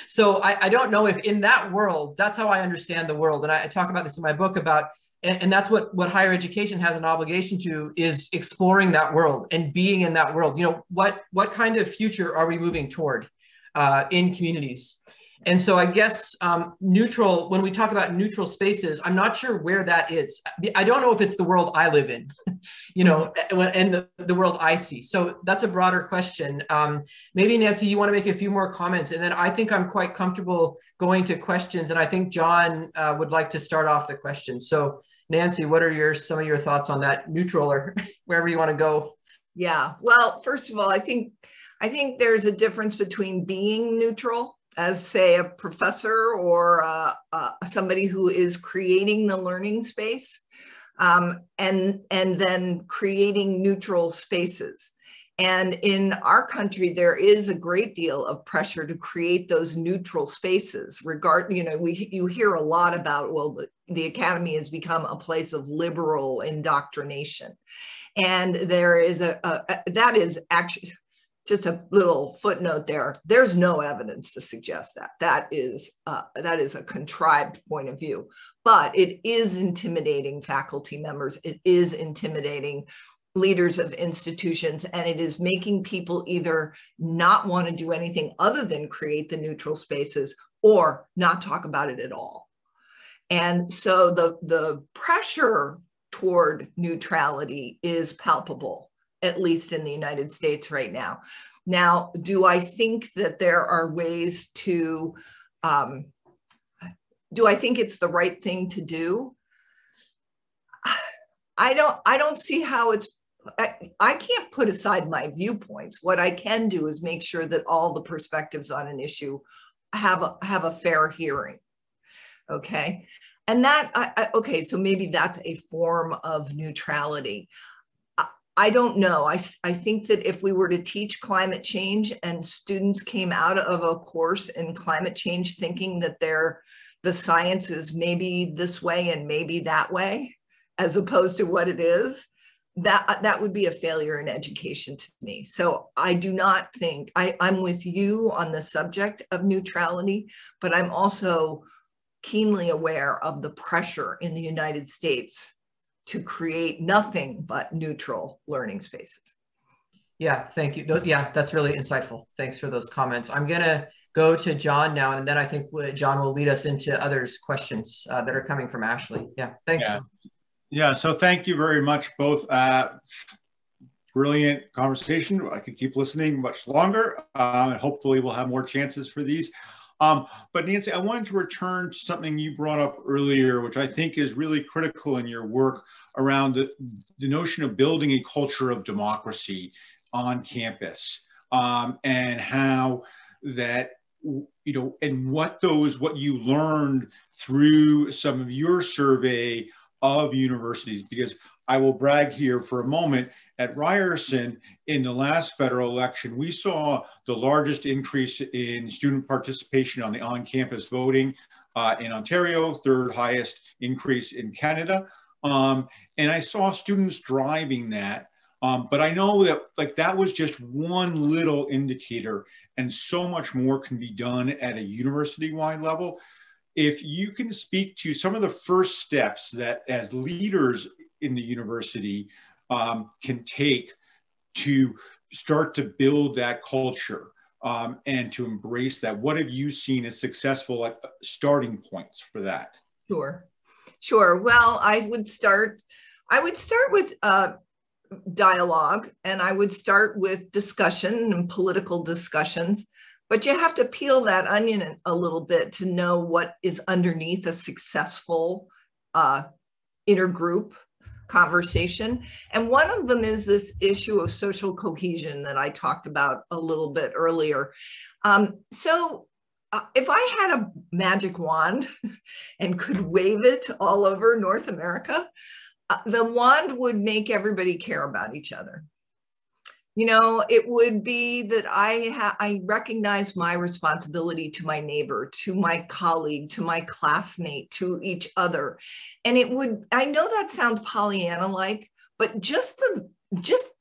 So I don't know if in that world, that's how I understand the world. And I talk about this in my book about, and that's what higher education has an obligation to, is exploring that world and being in that world. You know, what kind of future are we moving toward in communities? And so I guess neutral, when we talk about neutral spaces, I'm not sure where that is. I don't know if it's the world I live in, you know, and the world I see. So that's a broader question. Maybe Nancy, you want to make a few more comments, and then I think I'm quite comfortable going to questions. And I think John would like to start off the questions. So Nancy, what are some of your thoughts on that, neutral, or wherever you want to go? Yeah, well, first of all, I think there's a difference between being neutral as, say, a professor or somebody who is creating the learning space, and then creating neutral spaces. And in our country, there is a great deal of pressure to create those neutral spaces. You hear a lot about, well, the academy has become a place of liberal indoctrination. And there is that is actually, just a little footnote there, there's no evidence to suggest that. That is a contrived point of view, but it is intimidating faculty members. It is intimidating leaders of institutions, and it is making people either not want to do anything other than create the neutral spaces or not talk about it at all. And so the pressure toward neutrality is palpable, at least in the United States right now. Now, do I think that there are ways to, do I think it's the right thing to do? I don't see how it's, I can't put aside my viewpoints. What I can do is make sure that all the perspectives on an issue have a fair hearing, okay? And that, okay, so maybe that's a form of neutrality. I don't know. I think that if we were to teach climate change and students came out of a course in climate change thinking that the science is maybe this way and maybe that way, as opposed to what it is, that would be a failure in education to me. So I do not think, I'm with you on the subject of neutrality, but I'm also keenly aware of the pressure in the United States to create nothing but neutral learning spaces. Yeah, thank you. Yeah, that's really insightful. Thanks for those comments. I'm gonna go to John now, and then I think John will lead us into others' questions that are coming from Ashley. Yeah, thanks, John. Yeah, so thank you very much, both. Brilliant conversation. I could keep listening much longer, and hopefully we'll have more chances for these. But Nancy, I wanted to return to something you brought up earlier, which I think is really critical in your work around the notion of building a culture of democracy on campus, and how that, you know, and what you learned through some of your survey of universities. Because I will brag here for a moment, at Ryerson in the last federal election, we saw the largest increase in student participation on the on-campus voting in Ontario, third highest increase in Canada. And I saw students driving that. But I know that that was just one little indicator, and so much more can be done at a university-wide level. If you can speak to some of the first steps that as leaders in the university can take to start to build that culture and to embrace that. What have you seen as successful starting points for that? Sure. Well, I would start with dialogue, and I would start with discussion and political discussions. But you have to peel that onion a little bit to know what is underneath a successful intergroup conversation. And one of them is this issue of social cohesion that I talked about a little bit earlier. So if I had a magic wand and could wave it all over North America, The wand would make everybody care about each other. You know, it would be that I recognize my responsibility to my neighbor, to my colleague, to my classmate, to each other. And it would, I know that sounds Pollyanna-like, but just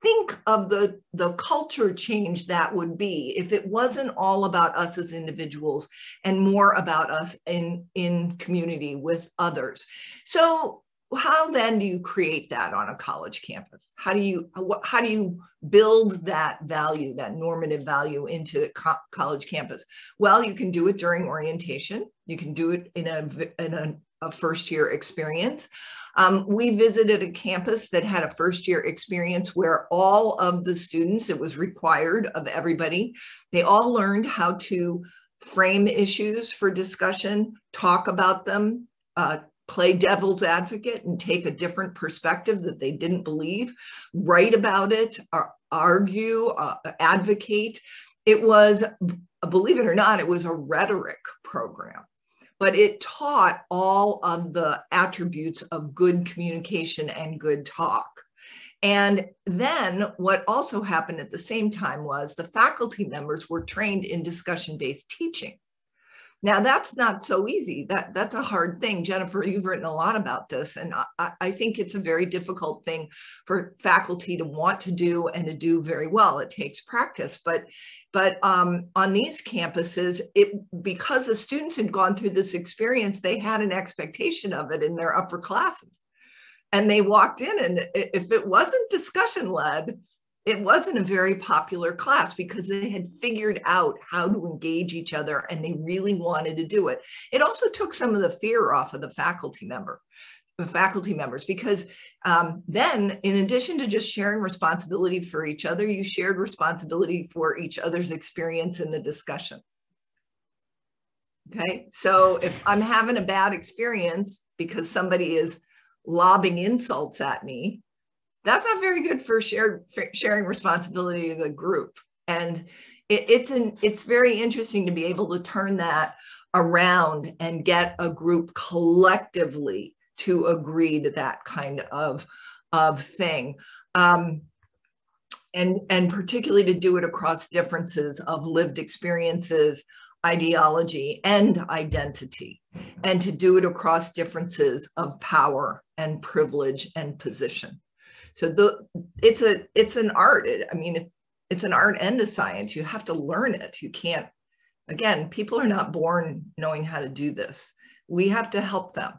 think of the culture change that would be if it wasn't all about us as individuals and more about us in community with others. So how then do you create that on a college campus? How do you build that value, that normative value into the college campus? Well, you can do it during orientation. You can do it in a first year experience. We visited a campus that had a first year experience where all of the students, it was required of everybody, they all learned how to frame issues for discussion, talk about them, play devil's advocate and take a different perspective that they didn't believe, write about it, argue, advocate. It was, believe it or not, it was a rhetoric program, but it taught all of the attributes of good communication and good talk. And then what also happened at the same time was the faculty members were trained in discussion-based teaching. Now, that's not so easy. That's a hard thing. Jennifer, you've written a lot about this, and I think it's a very difficult thing for faculty to want to do and to do very well. It takes practice, but on these campuses, because the students had gone through this experience, they had an expectation of it in their upper classes. And they walked in, and if it wasn't discussion-led, it wasn't a very popular class because they had figured out how to engage each other and they really wanted to do it. It also took some of the fear off of the faculty members because then in addition to just sharing responsibility for each other, you shared responsibility for each other's experience in the discussion. Okay, so if I'm having a bad experience because somebody is lobbing insults at me, that's not very good for sharing responsibility of the group. And it's very interesting to be able to turn that around and get a group collectively to agree to that kind of thing. And particularly to do it across differences of lived experiences, ideology, and identity, and to do it across differences of power and privilege and position. So it's an art. It's an art and a science. You have to learn it. You can't, again, people are not born knowing how to do this. We have to help them.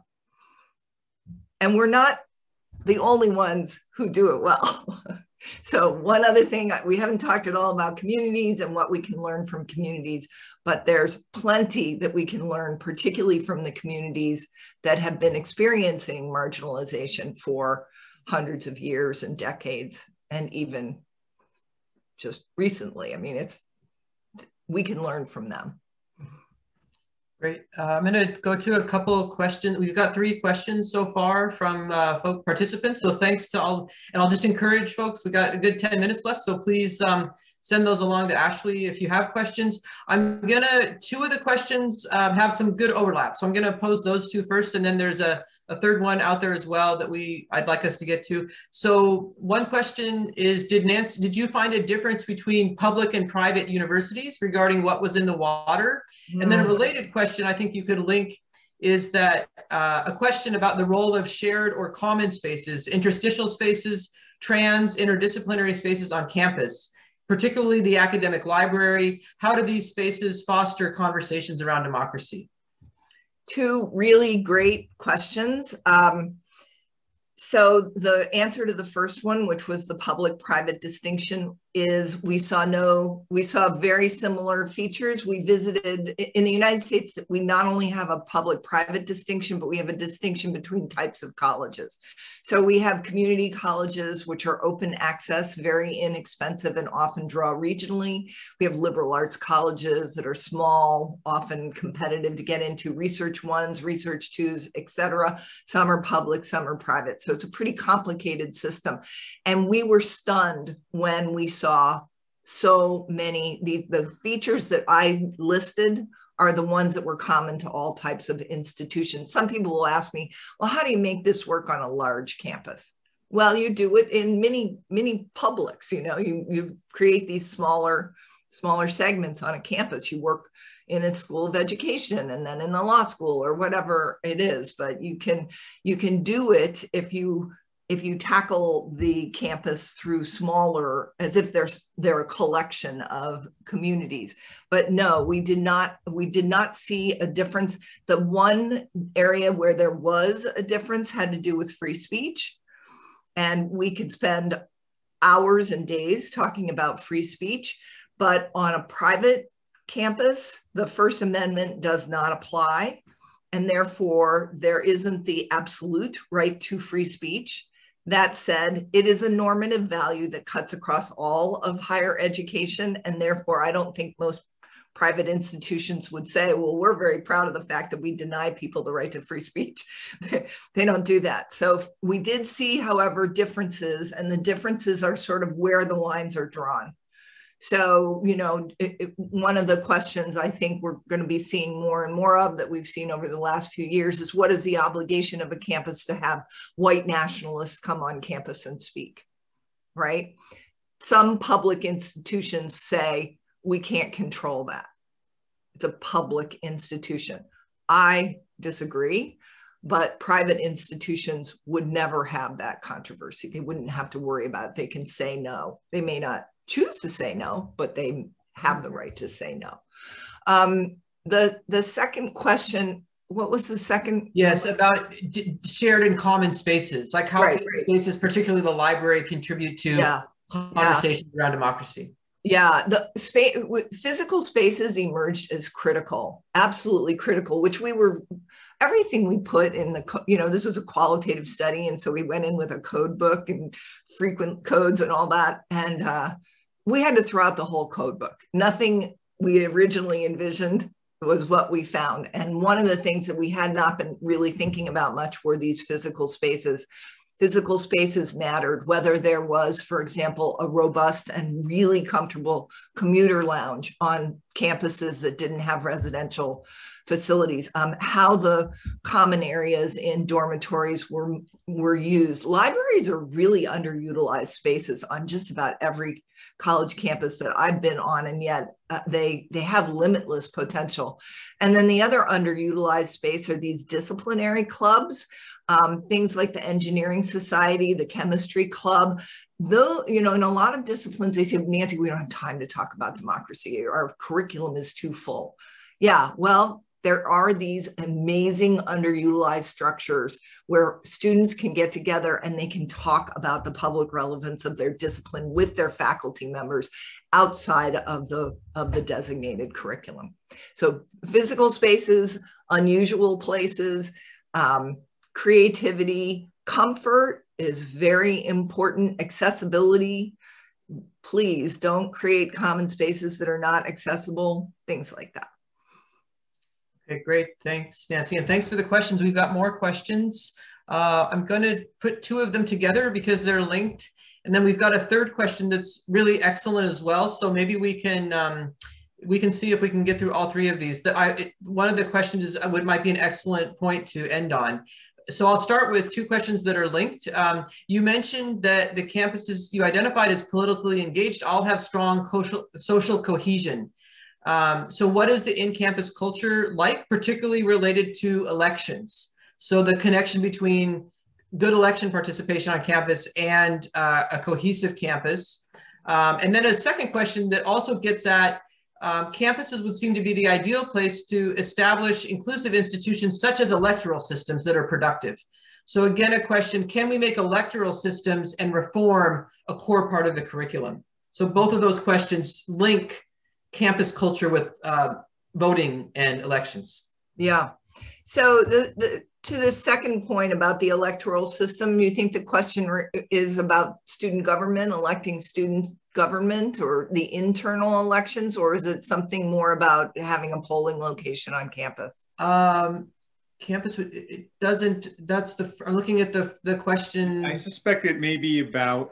And we're not the only ones who do it well. So one other thing, we haven't talked at all about communities and what we can learn from communities, but there's plenty that we can learn, particularly from the communities that have been experiencing marginalization for hundreds of years and decades, and even just recently. I mean, we can learn from them. Great. I'm going to go to a couple of questions. We've got 3 questions so far from participants. So thanks to all, and I'll just encourage folks, we got a good 10 minutes left. So please send those along to Ashley if you have questions. I'm gonna, 2 of the questions have some good overlap. So I'm gonna pose those 2 first, and then there's a third one out there as well that I'd like us to get to. So one question is, did you find a difference between public and private universities regarding what was in the water? And then a related question I think you could link is that a question about the role of shared or common spaces, interstitial spaces, interdisciplinary spaces on campus, particularly the academic library. How do these spaces foster conversations around democracy? 2 really great questions. So the answer to the first one, which was the public-private distinction, is we saw very similar features. We visited, in the United States, we not only have a public-private distinction, but we have a distinction between types of colleges. So we have community colleges, which are open access, very inexpensive, and often draw regionally. We have liberal arts colleges that are small, often competitive to get into, research 1s, research 2s, etc. Some are public, some are private. So it's a pretty complicated system. And we were stunned when we saw so many, the features that I listed are the ones that were common to all types of institutions. Some people will ask me, well, how do you make this work on a large campus? Well, you do it in many publics. You create these smaller segments on a campus. You work in a school of education and then in a law school or whatever it is, but you can do it if you tackle the campus through smaller, as if they're a collection of communities. But no, we did not see a difference. The one area where there was a difference had to do with free speech. And we could spend hours and days talking about free speech, but on a private campus, the First Amendment does not apply. And therefore, there isn't the absolute right to free speech. That said, it is a normative value that cuts across all of higher education. And therefore, I don't think most private institutions would say, well, we're very proud of the fact that we deny people the right to free speech. They don't do that. So we did see, however, differences, and the differences are sort of where the lines are drawn. So, one of the questions I think we're going to be seeing more and more of that we've seen over the last few years is, what is the obligation of a campus to have white nationalists come on campus and speak, right? Some public institutions say we can't control that. It's a public institution. I disagree, but private institutions would never have that controversy. They wouldn't have to worry about it. They can say no. They may not choose to say no, but they have the right to say no. The second question, what was the second? Yes, about shared and common spaces, like how spaces, particularly the library, contribute to conversations around democracy. Yeah, the physical spaces emerged as critical, absolutely critical, which everything we put in this was a qualitative study. And so we went in with a code book and frequent codes and all that. And we had to throw out the whole code book. Nothing we originally envisioned was what we found. And one of the things that we had not been really thinking about much were these physical spaces. Physical spaces mattered, whether there was, for example, a robust and really comfortable commuter lounge on campuses that didn't have residential facilities, how the common areas in dormitories were used. Libraries are really underutilized spaces on just about every college campus that I've been on, and yet they have limitless potential. And then the other underutilized space are these disciplinary clubs. Things like the engineering society, the chemistry club, though, in a lot of disciplines, they say, Nancy, we don't have time to talk about democracy. Our curriculum is too full. Yeah, well, there are these amazing underutilized structures where students can get together and they can talk about the public relevance of their discipline with their faculty members outside of the designated curriculum. So physical spaces, unusual places, creativity, comfort is very important. Accessibility, please don't create common spaces that are not accessible, things like that. Okay, great. Thanks, Nancy. And thanks for the questions. We've got more questions. I'm going to put two of them together because they're linked. And then we've got a third question that's really excellent as well. So maybe we can see if we can get through all three of these. One of the questions might be an excellent point to end on. So I'll start with two questions that are linked. You mentioned that the campuses you identified as politically engaged all have strong social cohesion. So what is the in-campus culture like, particularly related to elections? So the connection between good election participation on campus and a cohesive campus. And then a second question that also gets at campuses would seem to be the ideal place to establish inclusive institutions such as electoral systems that are productive. So again, a question, can we make electoral systems and reform a core part of the curriculum? So both of those questions link campus culture with voting and elections. Yeah. So to the second point about the electoral system, you think the question is about student government, electing student government, or the internal elections, or is it something more about having a polling location on campus? Campus, it doesn't, I'm looking at the question. I suspect it may be about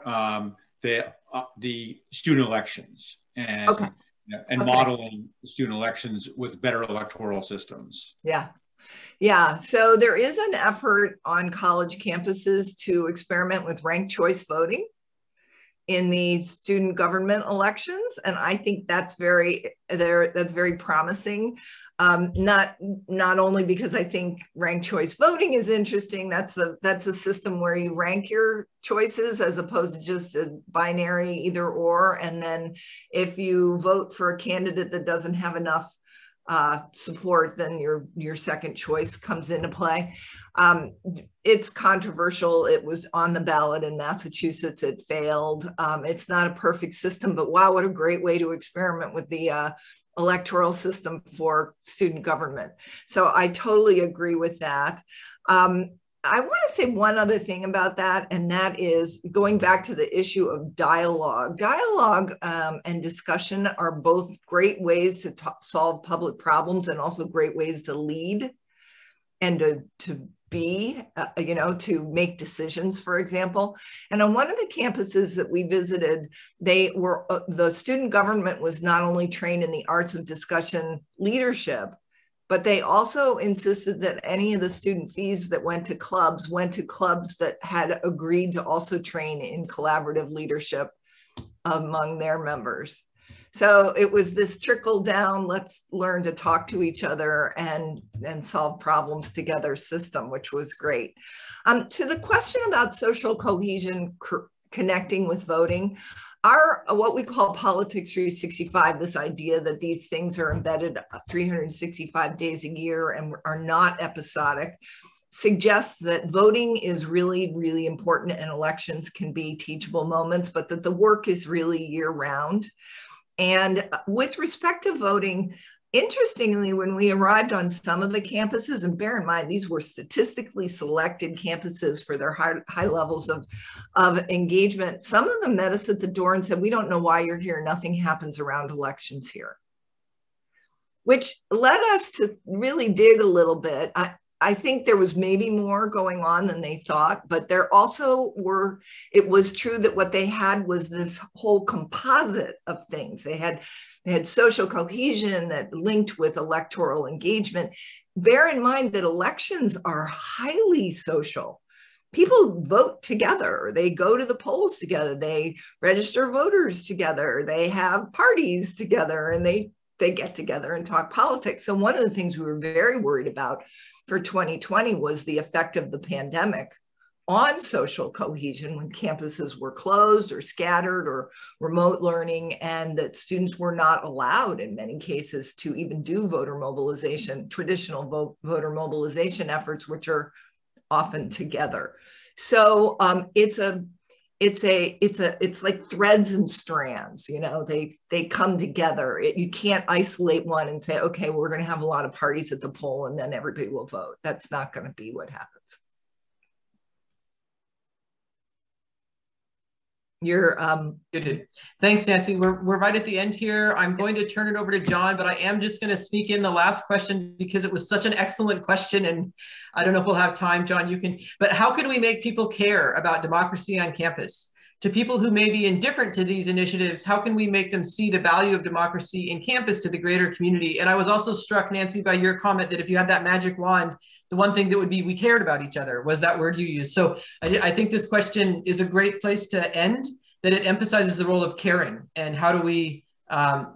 the student elections. And okay. and Okay. modeling student elections with better electoral systems. Yeah. Yeah, so there is an effort on college campuses to experiment with ranked choice voting in the student government elections, and I think that's very promising. Not only because I think ranked choice voting is interesting. That's a system where you rank your choices as opposed to just a binary either or, and then if you vote for a candidate that doesn't have enough support, then your second choice comes into play. It's controversial. It was on the ballot in Massachusetts. It failed. It's not a perfect system, but wow, what a great way to experiment with the electoral system for student government. So I totally agree with that. I want to say one other thing about that, and that is going back to the issue of dialogue. Dialogue and discussion are both great ways to solve public problems and also great ways to lead and to be, to make decisions, for example. And on one of the campuses that we visited, the student government was not only trained in the arts of discussion leadership, but they also insisted that any of the student fees that went to clubs that had agreed to also train in collaborative leadership among their members. So it was this trickle down, let's learn to talk to each other and solve problems together system, which was great. To the question about social cohesion connecting with voting, what we call Politics 365, this idea that these things are embedded 365 days a year and are not episodic, suggests that voting is really, really important and elections can be teachable moments, but that the work is really year round. And with respect to voting, interestingly, when we arrived on some of the campuses, and bear in mind, these were statistically selected campuses for their high levels of engagement, some of them met us at the door and said, we don't know why you're here. Nothing happens around elections here, which led us to really dig a little bit. I think there was maybe more going on than they thought, but there also it was true that what they had was this whole composite of things. They had social cohesion that linked with electoral engagement. Bear in mind that elections are highly social. People vote together. They go to the polls together. They register voters together. They have parties together, and they get together and talk politics. So one of the things we were very worried about for 2020 was the effect of the pandemic on social cohesion when campuses were closed or scattered or remote learning, and that students were not allowed in many cases to even do voter mobilization, traditional voter mobilization efforts, which are often together. So it's like threads and strands, they come together. You can't isolate one and say, okay, we're going to have a lot of parties at the poll and then everybody will vote. That's not going to be what happens. Thanks, Nancy. We're right at the end here. I'm going to turn it over to John, but I am just going to sneak in the last question because it was such an excellent question, and I don't know if we'll have time. John, you can. But how can we make people care about democracy on campus? To people who may be indifferent to these initiatives, how can we make them see the value of democracy in campus to the greater community? And I was also struck, Nancy, by your comment that if you had that magic wand, the one thing that would be we cared about each other was that word you used. So I think this question is a great place to end, that it emphasizes the role of caring and how do we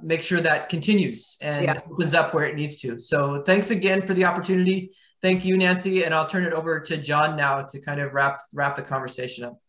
make sure that continues and opens up where it needs to. So thanks again for the opportunity. Thank you, Nancy. And I'll turn it over to John now to kind of wrap the conversation up.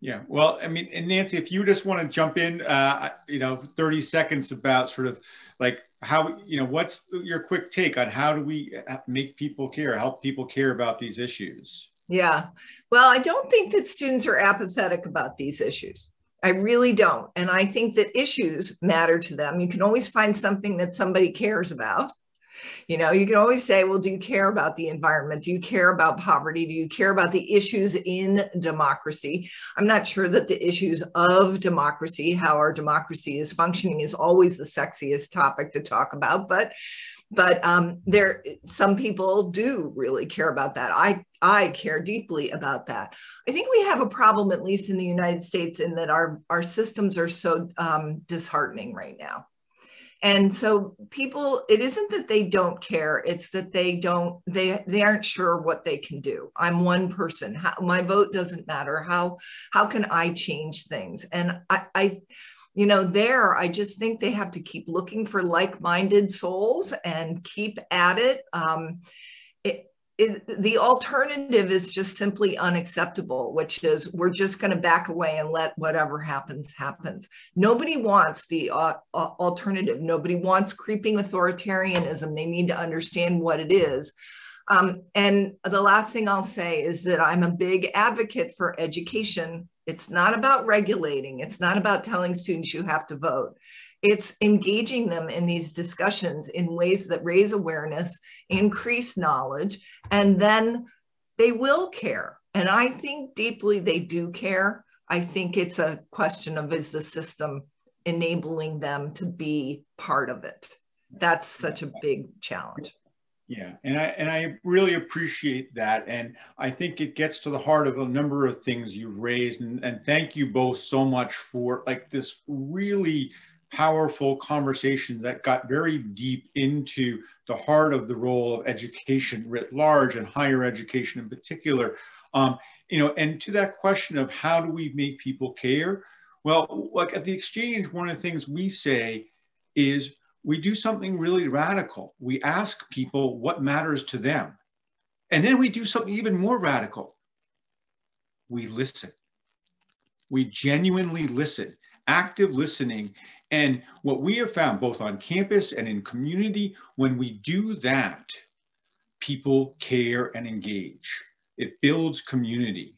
Yeah, well, I mean, and Nancy, if you just want to jump in, 30 seconds about sort of like how, what's your quick take on how do we make people care, help people care about these issues? Yeah, well, I don't think that students are apathetic about these issues. I really don't. And I think that issues matter to them. You can always find something that somebody cares about. You can always say, well, do you care about the environment? Do you care about poverty? Do you care about the issues in democracy? I'm not sure that the issues of democracy, how our democracy is functioning, is always the sexiest topic to talk about, but some people do really care about that. I care deeply about that. I think we have a problem, at least in the United States, in that our systems are so disheartening right now. And so people, it isn't that they don't care, it's that they aren't sure what they can do. I'm one person, my vote doesn't matter. How can I change things? And I just think they have to keep looking for like-minded souls and keep at it. The alternative is just simply unacceptable, which is we're just going to back away and let whatever happens, happens. Nobody wants the alternative. Nobody wants creeping authoritarianism. They need to understand what it is. And the last thing I'll say is that I'm a big advocate for education. It's not about regulating. It's not about telling students you have to vote. It's engaging them in these discussions in ways that raise awareness, increase knowledge, and then they will care. And I think deeply they do care. I think it's a question of, is the system enabling them to be part of it? That's such a big challenge. Yeah, and I really appreciate that. And I think it gets to the heart of a number of things you've raised. And thank you both so much for like this really powerful conversation that got very deep into the heart of the role of education writ large and higher education in particular. And to that question of how do we make people care? Well, like at the exchange, one of the things we say is we do something really radical. We ask people what matters to them. And then we do something even more radical. We listen. We genuinely listen, active listening. And what we have found both on campus and in community, when we do that, people care and engage. It builds community.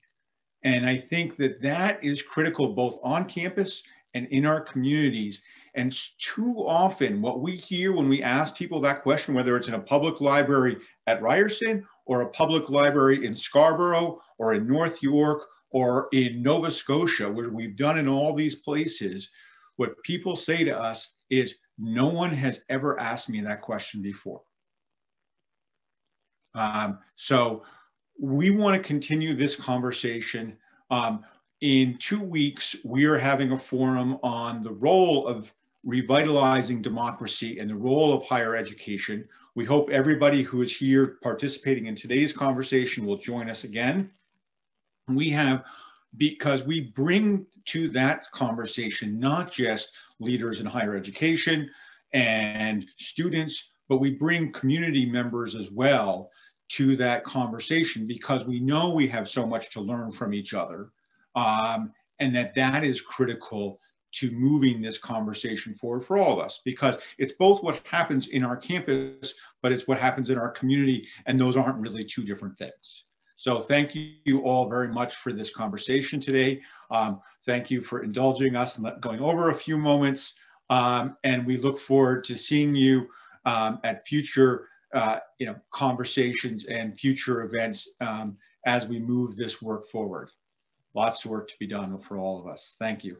And I think that that is critical both on campus and in our communities. And too often what we hear when we ask people that question, whether it's in a public library at Ryerson or a public library in Scarborough or in North York or in Nova Scotia, where we've done in all these places, what people say to us is, no one has ever asked me that question before. So we want to continue this conversation. In 2 weeks, we are having a forum on the role of revitalizing democracy and the role of higher education. We hope everybody who is here participating in today's conversation will join us again. Because we bring to that conversation not just leaders in higher education and students, but we bring community members as well to that conversation, because we know we have so much to learn from each other, and that is critical to moving this conversation forward for all of us, because it's both what happens in our campus, but it's what happens in our community, and those aren't really two different things. So thank you all very much for this conversation today. Thank you for indulging us and going over a few moments. And we look forward to seeing you at future conversations and future events as we move this work forward. Lots of work to be done for all of us. Thank you.